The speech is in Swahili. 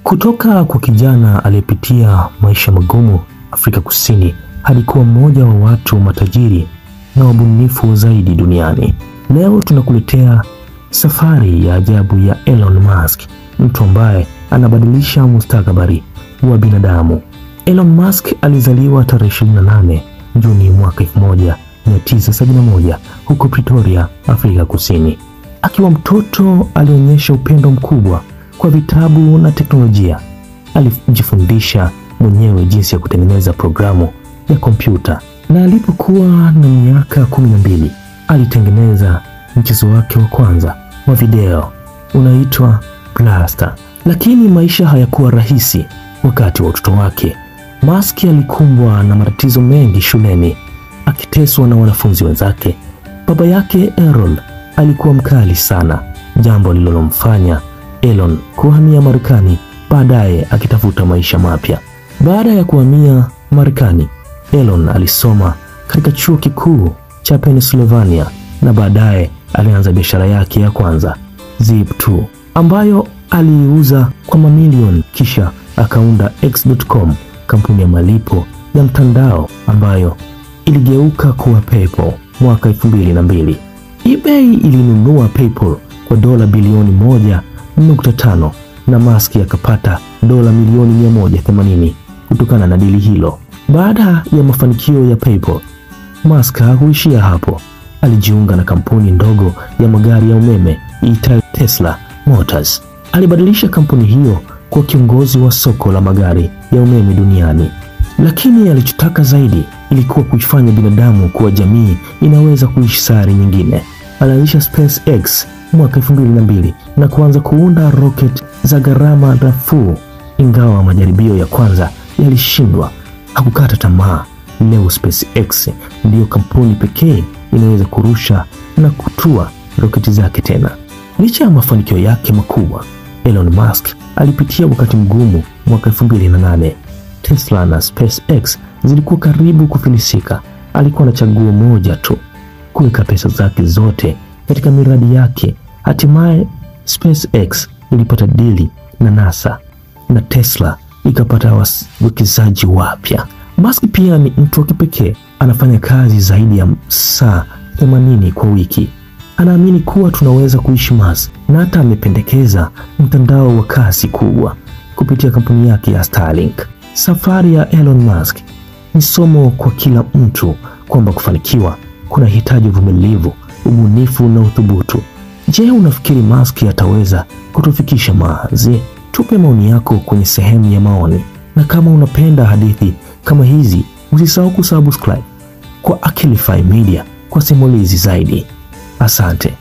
Kutoka kwa kijana aliyepitia maisha magumu Afrika Kusini hadi kuwa mmoja wa watu matajiri na wabunifu zaidi duniani. Leo tunakuletea safari ya ajabu ya Elon Musk, mtu ambaye anabadilisha mustakabali wa binadamu. Elon Musk alizaliwa tarehe 28 Juni mwaka 1971 huko Pretoria, Afrika Kusini. Akiwa mtoto alionyesha upendo mkubwa kwa vitabu na teknolojia. Alijifundisha mwenyewe jinsi ya kutengeneza programu ya kompyuta, na alipokuwa na miaka 12 alitengeneza mchezo wake wa kwanza wa video unaitwa Blaster. Lakini maisha hayakuwa rahisi wakati wa utoto wake. Musk alikumbwa na matatizo mengi shuleni, akiteswa na wanafunzi wenzake. Baba yake Errol alikuwa mkali sana, jambo lililomfanya Elon kuhamia Marekani, baadaye akitafuta maisha mapya. Baada ya kuhamia Marekani, Elon alisoma katika chuo kikuu cha Pennsylvania na baadaye alianza biashara yake ya kwanza, Zip2, ambayo aliiuza kwa mamilioni, kisha akaunda X.com, kampuni ya malipo ya mtandao ambayo iligeuka kuwa PayPal mwaka 2002. eBay ilinunua PayPal kwa dola bilioni 1.5 na Musk akapata dola milioni 180 kutokana na dili hilo. Baada ya mafanikio ya PayPal, Musk hakuishia hapo. Alijiunga na kampuni ndogo ya magari ya umeme iitwayo Tesla Motors. Alibadilisha kampuni hiyo kwa kiongozi wa soko la magari ya umeme duniani. Lakini alichotaka zaidi ilikuwa kuifanya binadamu kuwa jamii inaweza kuishi sayari nyingine. Alianzisha SpaceX mwaka 2002 na kuanza kuunda rocket za gharama nafuu. Ingawa majaribio ya kwanza yalishindwa, hakukata tamaa. Leo SpaceX ndiyo kampuni pekee inaweza kurusha na kutua roketi zake tena. Licha ya mafanikio yake makubwa, Elon Musk alipitia wakati mgumu mwaka 2008. Tesla na SpaceX zilikuwa karibu kufilisika. Alikuwa na chaguo moja tu, kuweka pesa zake zote katika miradi yake. Hatimaye SpaceX ilipata dili na NASA na Tesla ikapata wawekezaji wapya. Musk pia ni mtu wa kipekee, anafanya kazi zaidi ya saa 80 kwa wiki. Anaamini kuwa tunaweza kuishi Mars, na hata amependekeza mtandao wa kasi kubwa kupitia kampuni yake ya Starlink. Safari ya Elon Musk ni somo kwa kila mtu kwamba kufanikiwa kunahitaji uvumilivu, ubunifu na uthubutu. Je, unafikiri Musk ataweza kutufikisha Mars? Tupe maoni yako kwenye sehemu ya maoni, na kama unapenda hadithi kama hizi usisahau kusubscribe kwa Akilify Media kwa simulizi zaidi. Asante.